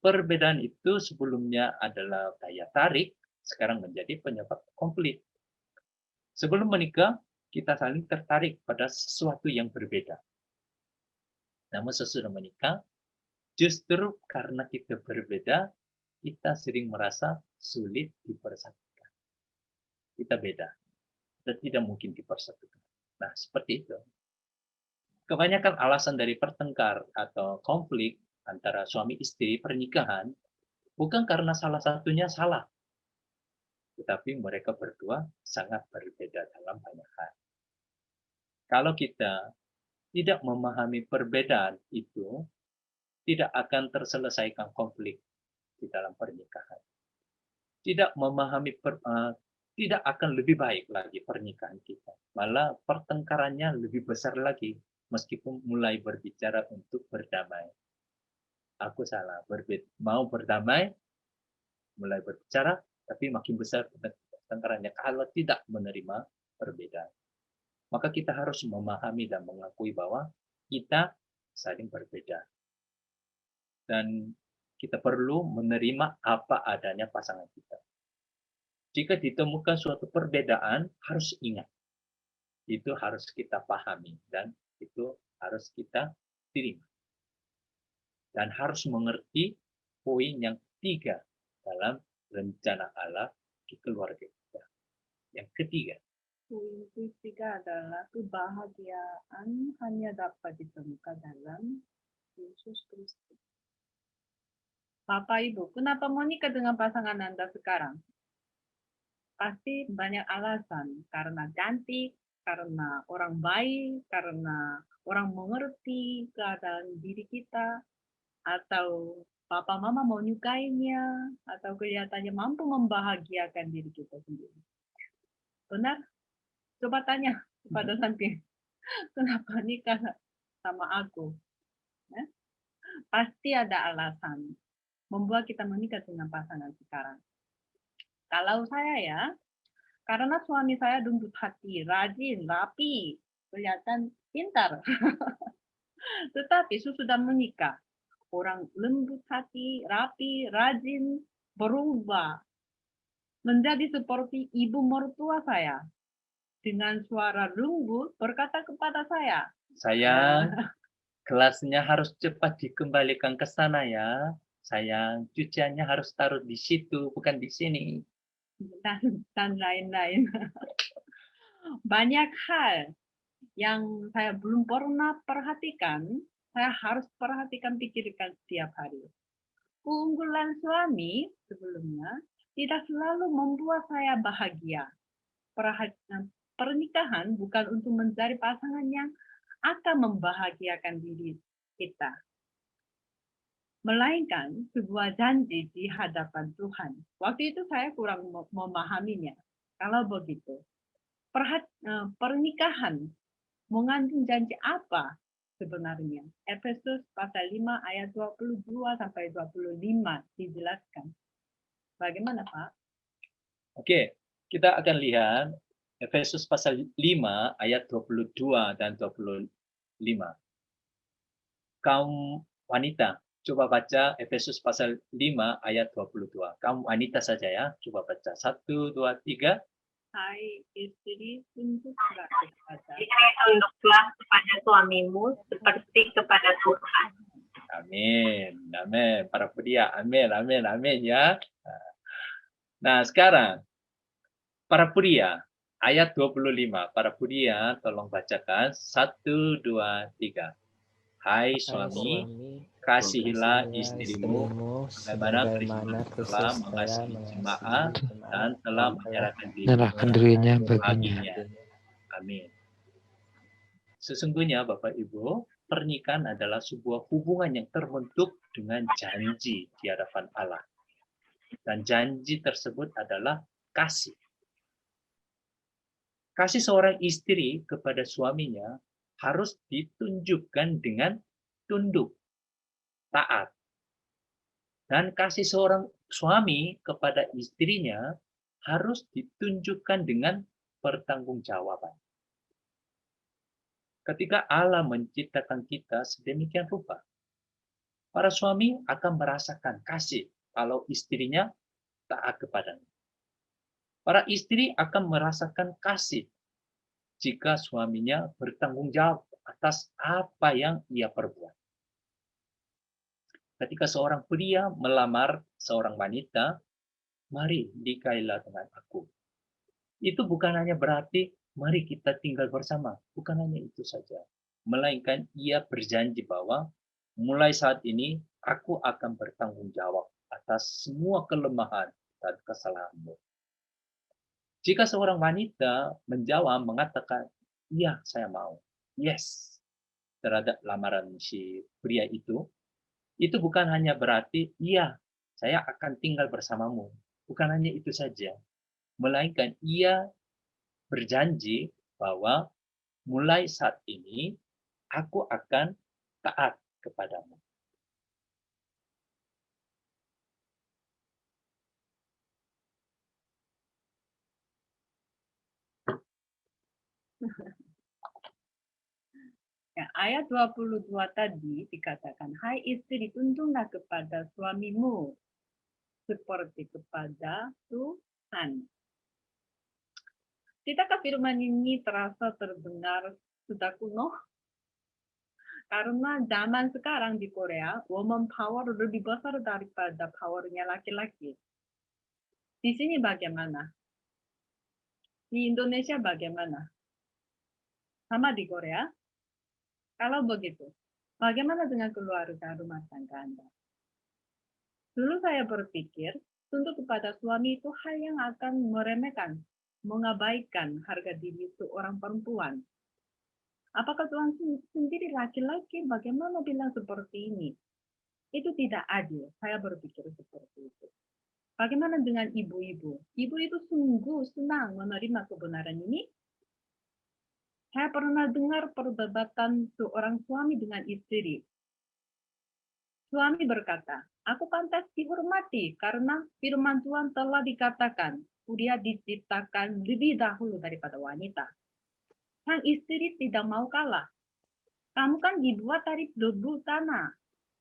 perbedaan itu sebelumnya adalah daya tarik, sekarang menjadi penyebab konflik. Sebelum menikah, kita saling tertarik pada sesuatu yang berbeda. Namun sesudah menikah, justru karena kita berbeda, kita sering merasa sulit dipersatukan. Kita beda, kita tidak mungkin dipersatukan. Nah, seperti itu. Kebanyakan alasan dari pertengkar atau konflik antara suami istri pernikahan bukan karena salah satunya salah, tetapi mereka berdua sangat berbeda dalam banyak hal. Kalau kita tidak memahami perbedaan itu, tidak akan terselesaikan konflik di dalam pernikahan. Tidak memahami tidak akan lebih baik lagi pernikahan kita. Malah pertengkarannya lebih besar lagi meskipun mulai berbicara untuk berdamai. Aku salah, mau berdamai, mulai berbicara, tapi makin besar pertengkarannya kalau tidak menerima perbedaan. Maka kita harus memahami dan mengakui bahwa kita saling berbeda. Dan kita perlu menerima apa adanya pasangan kita. Jika ditemukan suatu perbedaan, harus ingat. Itu harus kita pahami dan itu harus kita terima. Dan harus mengerti poin yang 3 dalam rencana Allah di keluarga kita. Yang ketiga. Poin ketiga adalah kebahagiaan hanya dapat ditemukan dalam Yesus Kristus. Bapak Ibu, kenapa mau nikah dengan pasangan Anda sekarang? Pasti banyak alasan, karena cantik, karena orang baik, karena orang mengerti keadaan diri kita, atau papa mama mau nyukainya, atau kelihatannya mampu membahagiakan diri kita sendiri. Benar? Coba tanya kepada samping, kenapa nikah sama aku? Ya? Pasti ada alasan membuat kita menikah dengan pasangan sekarang. Kalau saya ya, karena suami saya lembut hati, rajin, rapi, kelihatan pintar. Tetapi sudah menikah, orang lembut hati, rapi, rajin, berubah menjadi seperti ibu mertua saya. Dengan suara lembut berkata kepada saya, Sayang, gelasnya harus cepat dikembalikan ke sana ya. Sayang, cuciannya harus taruh di situ, bukan di sini. dan lain-lain. Banyak hal yang saya belum pernah perhatikan, saya harus perhatikan, pikirkan setiap hari. Keunggulan suami sebelumnya tidak selalu membuat saya bahagia. Pernikahan bukan untuk mencari pasangan yang akan membahagiakan diri kita, melainkan sebuah janji di hadapan Tuhan. Waktu itu saya kurang memahaminya. Kalau begitu, pernikahan mengandung janji apa sebenarnya? Efesus pasal 5 ayat 22 sampai 25 dijelaskan. Bagaimana, Pak? Oke, kita akan lihat Efesus pasal 5 ayat 22 dan 25. Kaum wanita, coba baca Efesus pasal 5 ayat 22. Kaum wanita saja ya, coba baca. 1, 2, 3. Hai istri, tunduklah kepada Tunduklah kepada suamimu seperti kepada Tuhan. Amin, amin. Para pria, amin, amin, amin ya. Nah, sekarang para pria, ayat 25. Para pria, tolong bacakan. 1, 2, 3. Hai suami, kasihilah istrimu sebagaimana Kristus telah mengasihi jemaat dan telah menyerahkan dirinya baginya. Amin. Sesungguhnya Bapak Ibu, pernikahan adalah sebuah hubungan yang terbentuk dengan janji di hadapan Allah. Dan janji tersebut adalah kasih. Kasih seorang istri kepada suaminya harus ditunjukkan dengan tunduk, taat. Dan kasih seorang suami kepada istrinya harus ditunjukkan dengan pertanggungjawaban. Ketika Allah menciptakan kita sedemikian rupa, para suami akan merasakan kasih kalau istrinya taat kepadanya. Para istri akan merasakan kasih jika suaminya bertanggung jawab atas apa yang ia perbuat. Ketika seorang pria melamar seorang wanita, mari nikahilah dengan aku. Itu bukan hanya berarti mari kita tinggal bersama. Bukan hanya itu saja. Melainkan ia berjanji bahwa mulai saat ini aku akan bertanggung jawab atas semua kelemahan dan kesalahanmu. Jika seorang wanita menjawab mengatakan, iya saya mau, yes, terhadap lamaran si pria itu bukan hanya berarti, iya saya akan tinggal bersamamu. Bukan hanya itu saja. Melainkan ia berjanji bahwa mulai saat ini aku akan taat kepadamu. Ya, ayat 22 tadi dikatakan, hai istri, tunduklah kepada suamimu seperti kepada Tuhan. Tidakkah firman ini terasa terdengar sudah kuno? Karena zaman sekarang di Korea, woman power lebih besar daripada powernya laki-laki. Di sini bagaimana? Di Indonesia bagaimana? Sama di Korea? Kalau begitu, bagaimana dengan keluarga rumah tangga Anda? Dulu saya berpikir, tunduk kepada suami itu hal yang akan meremehkan, mengabaikan harga diri seorang perempuan. Apakah Tuhan sendiri laki-laki bagaimana bilang seperti ini? Itu tidak adil. Saya berpikir seperti itu. Bagaimana dengan ibu-ibu? Ibu-ibu sungguh senang menerima kebenaran ini. Saya pernah dengar perdebatan seorang suami dengan istri. Suami berkata, aku pantas dihormati karena firman Tuhan telah dikatakan, dia diciptakan lebih dahulu daripada wanita. Sang istri tidak mau kalah. Kamu kan dibuat dari debu tanah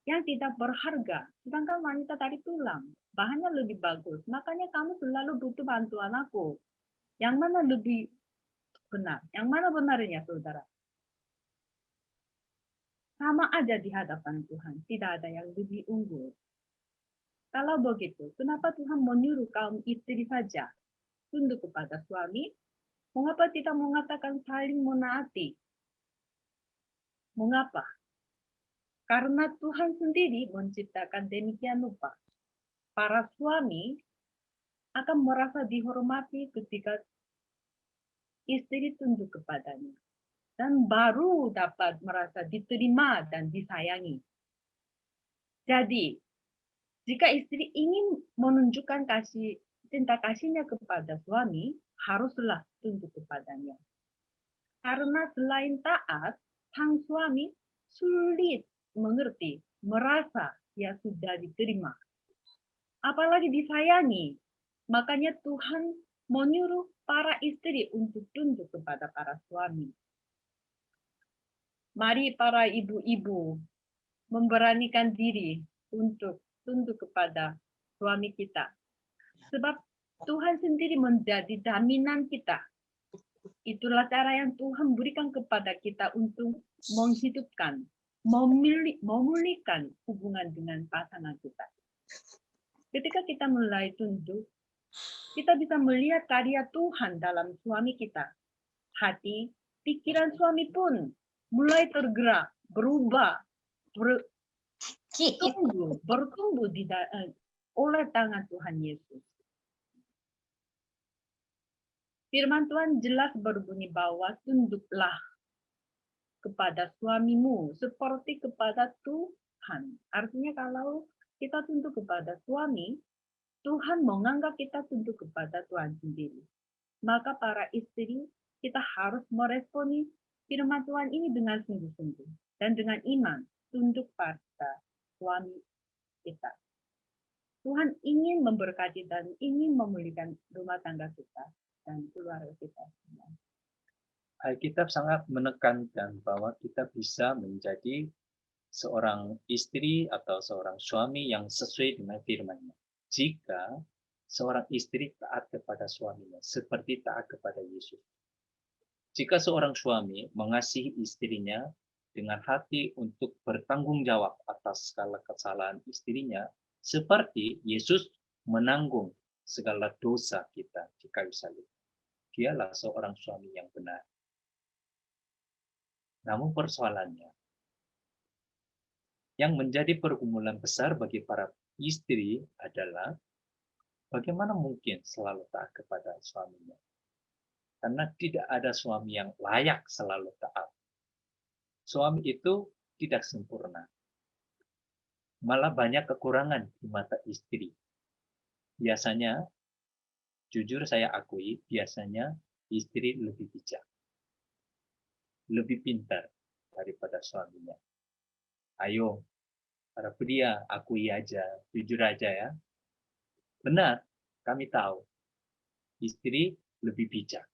yang tidak berharga, sedangkan wanita dari tulang. Bahannya lebih bagus, makanya kamu selalu butuh bantuan aku. Yang mana lebih benar? Yang mana benarnya, saudara? Sama aja di hadapan Tuhan, tidak ada yang lebih unggul. Kalau begitu, kenapa Tuhan menyuruh kaum istri saja tunduk kepada suami? Mengapa tidak mengatakan saling menaati? Mengapa? Karena Tuhan sendiri menciptakan demikian rupa. Para suami akan merasa dihormati ketika istri tunduk kepadanya. Dan baru dapat merasa diterima dan disayangi. Jadi, jika istri ingin menunjukkan cinta kasihnya kepada suami, haruslah tunduk kepadanya. Karena selain taat, sang suami sulit mengerti, merasa ya sudah diterima. Apalagi disayangi. Makanya Tuhan menyuruh para istri untuk tunduk kepada para suami. Mari para ibu-ibu memberanikan diri untuk tunduk kepada suami kita. Sebab Tuhan sendiri menjadi jaminan kita. Itulah cara yang Tuhan berikan kepada kita untuk menghidupkan, memulihkan hubungan dengan pasangan kita. Ketika kita mulai tunduk, kita bisa melihat karya Tuhan dalam suami kita. Hati, pikiran suami pun mulai tergerak, berubah, bertumbuh oleh tangan Tuhan Yesus. Firman Tuhan jelas berbunyi bahwa tunduklah kepada suamimu seperti kepada Tuhan. Artinya kalau kita tunduk kepada suami, Tuhan menganggap kita tunduk kepada Tuhan sendiri. Maka para istri, kita harus meresponi firman Tuhan ini dengan sungguh-sungguh dan dengan iman tunduk pada suami kita. Tuhan ingin memberkati dan ingin memulihkan rumah tangga kita dan keluarga kita. Alkitab sangat menekankan bahwa kita bisa menjadi seorang istri atau seorang suami yang sesuai dengan firman-Nya. Jika seorang istri taat kepada suaminya seperti taat kepada Yesus. Jika seorang suami mengasihi istrinya dengan hati untuk bertanggung jawab atas segala kesalahan istrinya, seperti Yesus menanggung segala dosa kita di kayu salib. Dialah seorang suami yang benar. Namun persoalannya, yang menjadi pergumulan besar bagi para istri adalah bagaimana mungkin selalu taat kepada suaminya. Karena tidak ada suami yang layak selalu taat. Suami itu tidak sempurna. Malah banyak kekurangan di mata istri. Biasanya, jujur saya akui, biasanya istri lebih bijak. Lebih pintar daripada suaminya. Ayo, para pria, akui aja, jujur aja ya. Benar, kami tahu. Istri lebih bijak.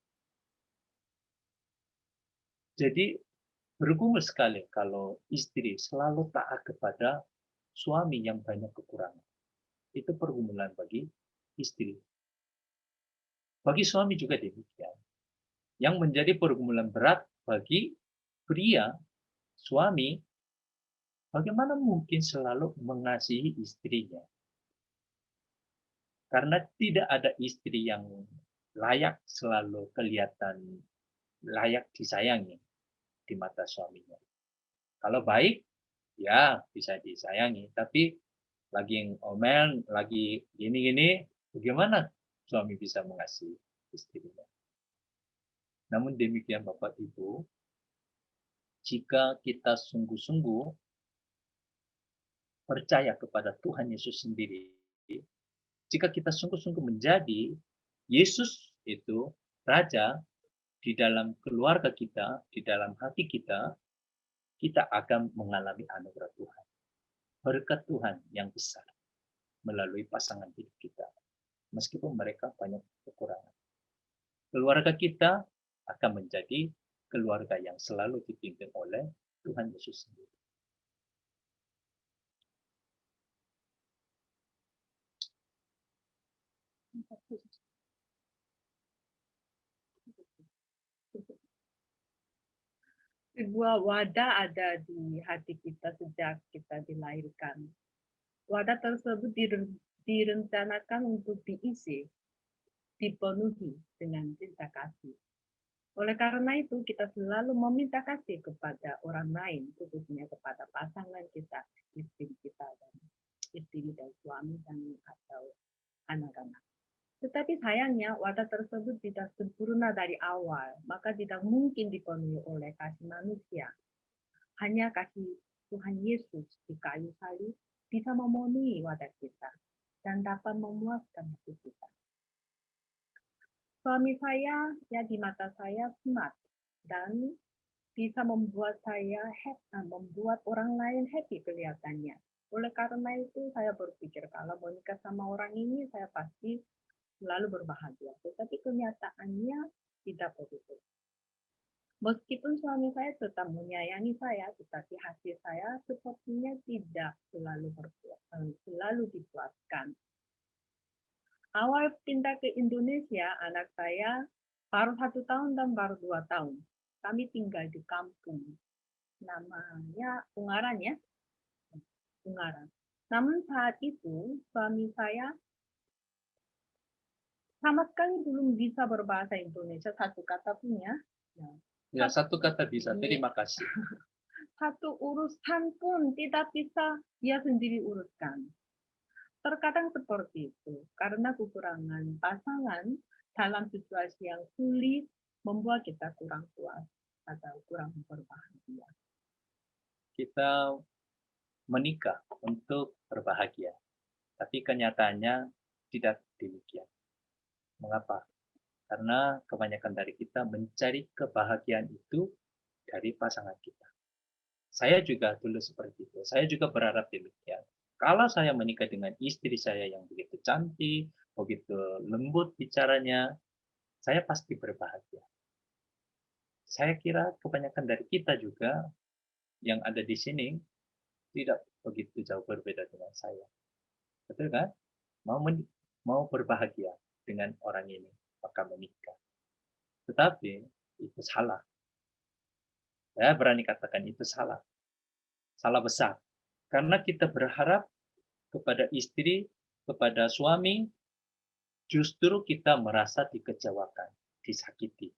Jadi bergumul sekali kalau istri selalu taat kepada suami yang banyak kekurangan. Itu pergumulan bagi istri. Bagi suami juga demikian. Yang menjadi pergumulan berat bagi pria, suami, bagaimana mungkin selalu mengasihi istrinya? Karena tidak ada istri yang layak selalu kelihatan layak disayangi di mata suaminya. Kalau baik, ya bisa disayangi. Tapi lagi ngomel, lagi gini-gini, bagaimana suami bisa mengasihi istrinya? Namun demikian Bapak Ibu, jika kita sungguh-sungguh percaya kepada Tuhan Yesus sendiri, jika kita sungguh-sungguh menjadi Yesus itu Raja di dalam keluarga kita, di dalam hati kita, kita akan mengalami anugerah Tuhan. Berkat Tuhan yang besar melalui pasangan hidup kita. Meskipun mereka banyak kekurangan. Keluarga kita akan menjadi keluarga yang selalu dipimpin oleh Tuhan Yesus sendiri. Sebuah wadah ada di hati kita sejak kita dilahirkan. Wadah tersebut direncanakan untuk diisi, dipenuhi dengan cinta kasih. Oleh karena itu, kita selalu meminta kasih kepada orang lain, khususnya kepada pasangan kita, istri kita, dan istri dan suami, dan atau anak-anak. Tetapi sayangnya, wadah tersebut tidak sempurna dari awal, maka tidak mungkin dipenuhi oleh kasih manusia. Hanya kasih Tuhan Yesus di kayu salib bisa memenuhi wadah kita dan dapat memuaskan hati kita. Suami saya, ya di mata saya smart dan bisa membuat saya membuat orang lain happy kelihatannya. Oleh karena itu, saya berpikir kalau menikah sama orang ini, saya pasti selalu berbahagia. Tetapi kenyataannya tidak begitu. Meskipun suami saya tetap menyayangi saya, tetapi hati saya sepertinya tidak selalu dipuaskan. Awal pindah ke Indonesia, anak saya baru 1 tahun dan baru 2 tahun. Kami tinggal di kampung. Namanya Ungaran ya. Ungaran. Namun saat itu, suami saya sama sekali belum bisa berbahasa Indonesia, satu kata pun ya. Ya, satu kata bisa, terima kasih. Satu urusan pun tidak bisa dia sendiri uruskan. Terkadang seperti itu, karena kekurangan pasangan dalam situasi yang sulit membuat kita kurang puas atau kurang berbahagia. Kita menikah untuk berbahagia, tapi kenyataannya tidak demikian. Mengapa? Karena kebanyakan dari kita mencari kebahagiaan itu dari pasangan kita. Saya juga dulu seperti itu. Saya juga berharap demikian. Kalau saya menikah dengan istri saya yang begitu cantik, begitu lembut bicaranya, saya pasti berbahagia. Saya kira kebanyakan dari kita juga yang ada di sini tidak begitu jauh berbeda dengan saya. Betul kan? Mau berbahagia dengan orang ini, maka menikah. Tetapi itu salah. Saya berani katakan itu salah. Salah besar. Karena kita berharap kepada istri, kepada suami, justru kita merasa dikecewakan, disakiti,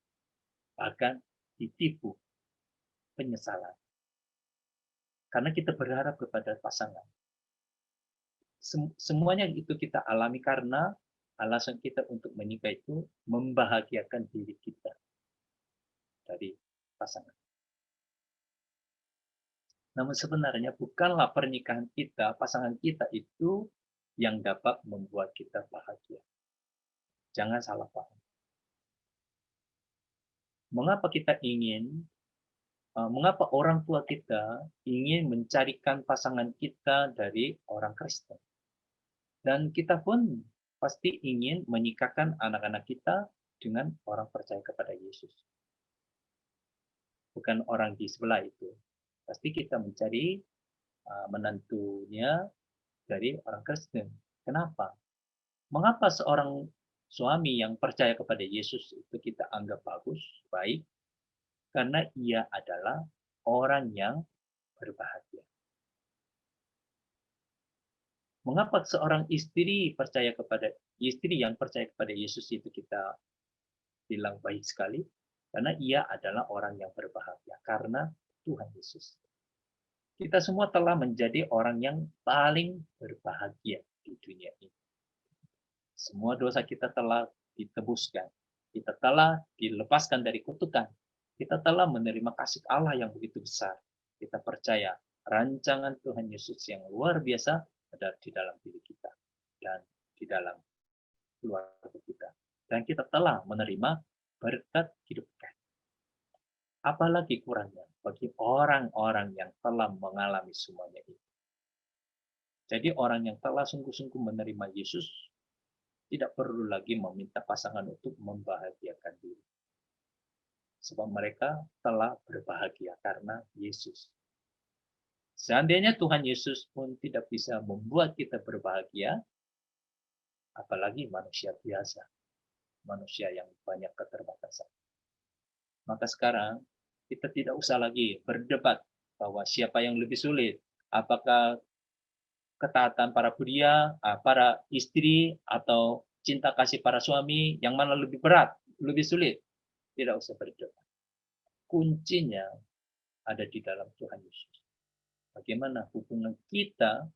bahkan ditipu, penyesalan. Karena kita berharap kepada pasangan. Semuanya itu kita alami karena alasan kita untuk menikah itu membahagiakan diri kita dari pasangan. Namun sebenarnya bukanlah pernikahan kita, pasangan kita itu yang dapat membuat kita bahagia. Jangan salah paham. Mengapa orang tua kita ingin mencarikan pasangan kita dari orang Kristen? Dan kita pun pasti ingin menikahkan anak-anak kita dengan orang percaya kepada Yesus. Bukan orang di sebelah itu. Pasti kita mencari menantunya dari orang Kristen. Kenapa? Mengapa seorang suami yang percaya kepada Yesus itu kita anggap bagus, baik? Karena ia adalah orang yang berbahagia. Mengapa seorang istri yang percaya kepada Yesus itu kita bilang baik sekali? Karena ia adalah orang yang berbahagia karena Tuhan Yesus. Kita semua telah menjadi orang yang paling berbahagia di dunia ini. Semua dosa kita telah ditebuskan. Kita telah dilepaskan dari kutukan. Kita telah menerima kasih Allah yang begitu besar. Kita percaya rancangan Tuhan Yesus yang luar biasa ada di dalam diri kita dan di dalam keluarga kita. Dan kita telah menerima berkat hidup kekal. Apalagi kurangnya bagi orang-orang yang telah mengalami semuanya itu. Jadi orang yang telah sungguh-sungguh menerima Yesus tidak perlu lagi meminta pasangan untuk membahagiakan diri. Sebab mereka telah berbahagia karena Yesus. Seandainya Tuhan Yesus pun tidak bisa membuat kita berbahagia, apalagi manusia biasa, manusia yang banyak keterbatasan. Maka sekarang kita tidak usah lagi berdebat bahwa siapa yang lebih sulit. Apakah ketaatan para pria, para istri, atau cinta kasih para suami, yang mana lebih berat, lebih sulit. Tidak usah berdebat. Kuncinya ada di dalam Tuhan Yesus. Bagaimana hubungan kita,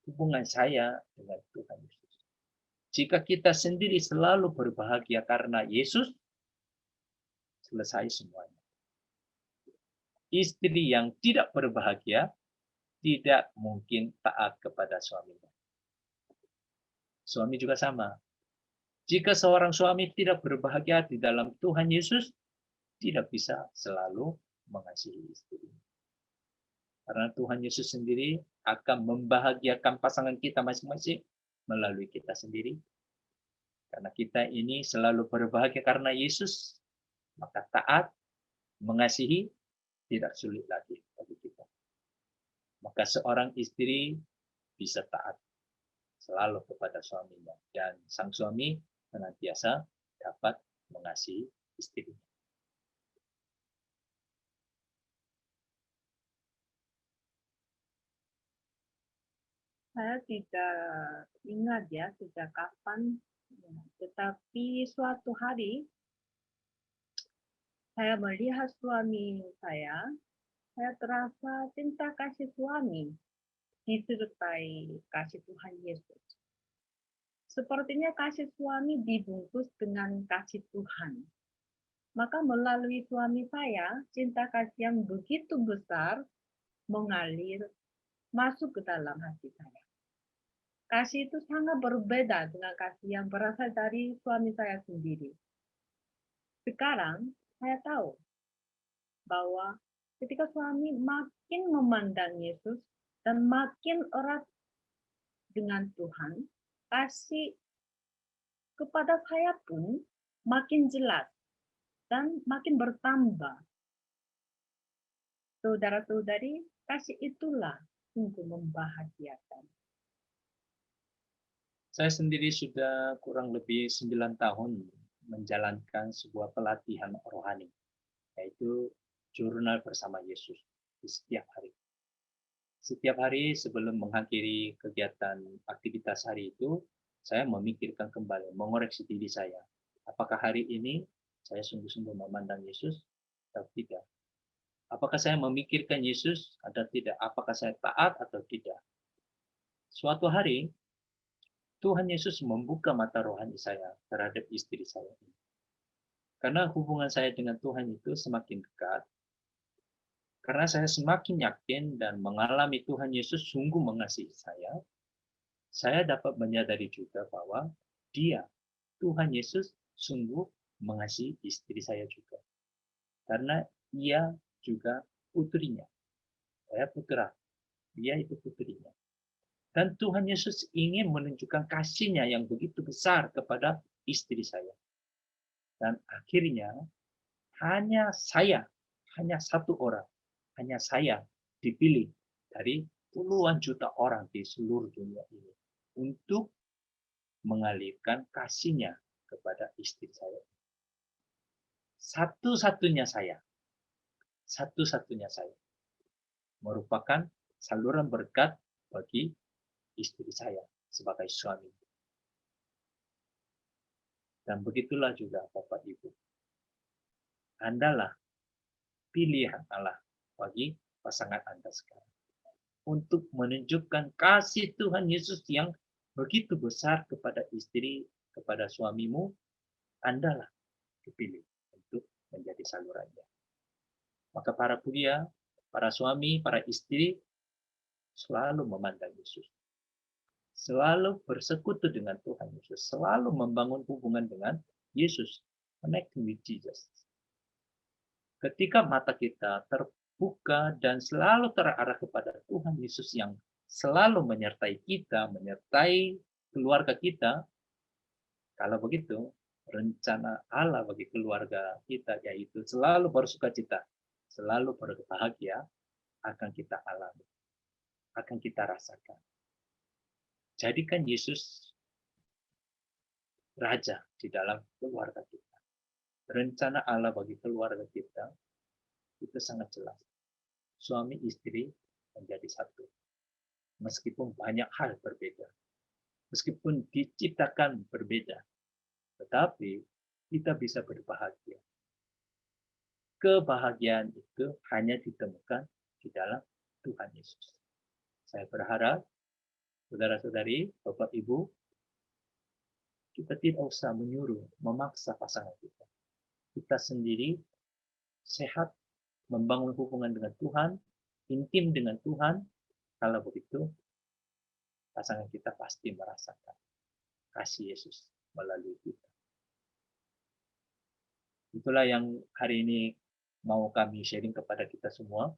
hubungan saya dengan Tuhan Yesus. Jika kita sendiri selalu berbahagia karena Yesus, selesai semuanya. Istri yang tidak berbahagia tidak mungkin taat kepada suaminya. Suami juga sama. Jika seorang suami tidak berbahagia di dalam Tuhan Yesus, tidak bisa selalu mengasihi istrinya. Karena Tuhan Yesus sendiri akan membahagiakan pasangan kita masing-masing melalui kita sendiri. Karena kita ini selalu berbahagia karena Yesus, maka taat, mengasihi, tidak sulit lagi bagi kita. Maka seorang istri bisa taat selalu kepada suaminya. Dan sang suami senantiasa dapat mengasihi istrinya. Saya tidak ingat ya sejak kapan, tetapi suatu hari saya melihat suami saya terasa cinta kasih suami disertai kasih Tuhan Yesus. Sepertinya kasih suami dibungkus dengan kasih Tuhan. Maka melalui suami saya, cinta kasih yang begitu besar mengalir masuk ke dalam hati saya. Kasih itu sangat berbeda dengan kasih yang berasal dari suami saya sendiri. Sekarang saya tahu bahwa ketika suami makin memandang Yesus dan makin erat dengan Tuhan, kasih kepada saya pun makin jelas dan makin bertambah. Saudara-saudari, kasih itulah sungguh membahagiakan. Saya sendiri sudah kurang lebih 9 tahun menjalankan sebuah pelatihan rohani, yaitu jurnal bersama Yesus di setiap hari. Setiap hari sebelum mengakhiri kegiatan aktivitas hari itu, saya memikirkan kembali, mengoreksi diri saya. Apakah hari ini saya sungguh-sungguh memandang Yesus atau tidak? Apakah saya memikirkan Yesus atau tidak? Apakah saya taat atau tidak? Suatu hari, Tuhan Yesus membuka mata rohani saya terhadap istri saya. Karena hubungan saya dengan Tuhan itu semakin dekat, karena saya semakin yakin dan mengalami Tuhan Yesus sungguh mengasihi saya dapat menyadari juga bahwa Dia, Tuhan Yesus, sungguh mengasihi istri saya juga. Karena Ia juga putrinya. Saya putra, Dia itu putrinya. Dan Tuhan Yesus ingin menunjukkan kasih-Nya yang begitu besar kepada istri saya. Dan akhirnya hanya satu orang, hanya saya dipilih dari puluhan juta orang di seluruh dunia ini untuk mengalirkan kasih-Nya kepada istri saya. Satu-satunya saya merupakan saluran berkat bagi istri saya sebagai suami. Dan begitulah juga Bapak Ibu. Andalah pilihan Allah bagi pasangan Anda sekarang. untuk menunjukkan kasih Tuhan Yesus yang begitu besar kepada istri, kepada suamimu, Andalah dipilih untuk menjadi salurannya. Maka para pria, para suami, para istri selalu memandang Yesus. Selalu bersekutu dengan Tuhan Yesus. Selalu membangun hubungan dengan Yesus. Connecting with Jesus. Ketika mata kita terbuka dan selalu terarah kepada Tuhan Yesus yang selalu menyertai kita, menyertai keluarga kita, kalau begitu, rencana Allah bagi keluarga kita yaitu selalu bersukacita, selalu berbahagia akan kita alami, akan kita rasakan. Jadikan Yesus Raja di dalam keluarga kita. Rencana Allah bagi keluarga kita itu sangat jelas. Suami istri menjadi satu. Meskipun banyak hal berbeda. Meskipun diciptakan berbeda. Tetapi kita bisa berbahagia. Kebahagiaan itu hanya ditemukan di dalam Tuhan Yesus. Saya berharap, saudara-saudari, Bapak Ibu, kita tidak usah menyuruh, memaksa pasangan kita. Kita sendiri sehat, membangun hubungan dengan Tuhan, intim dengan Tuhan. Kalau begitu, pasangan kita pasti merasakan kasih Yesus melalui kita. Itulah yang hari ini mau kami sharing kepada kita semua.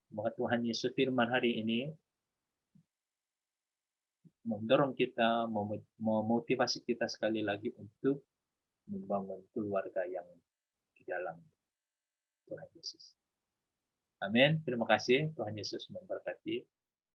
Semoga Tuhan Yesus firman hari ini mendorong kita, memotivasi kita sekali lagi untuk membangun keluarga yang di dalam Tuhan Yesus. Amin. Terima kasih. Tuhan Yesus memberkati.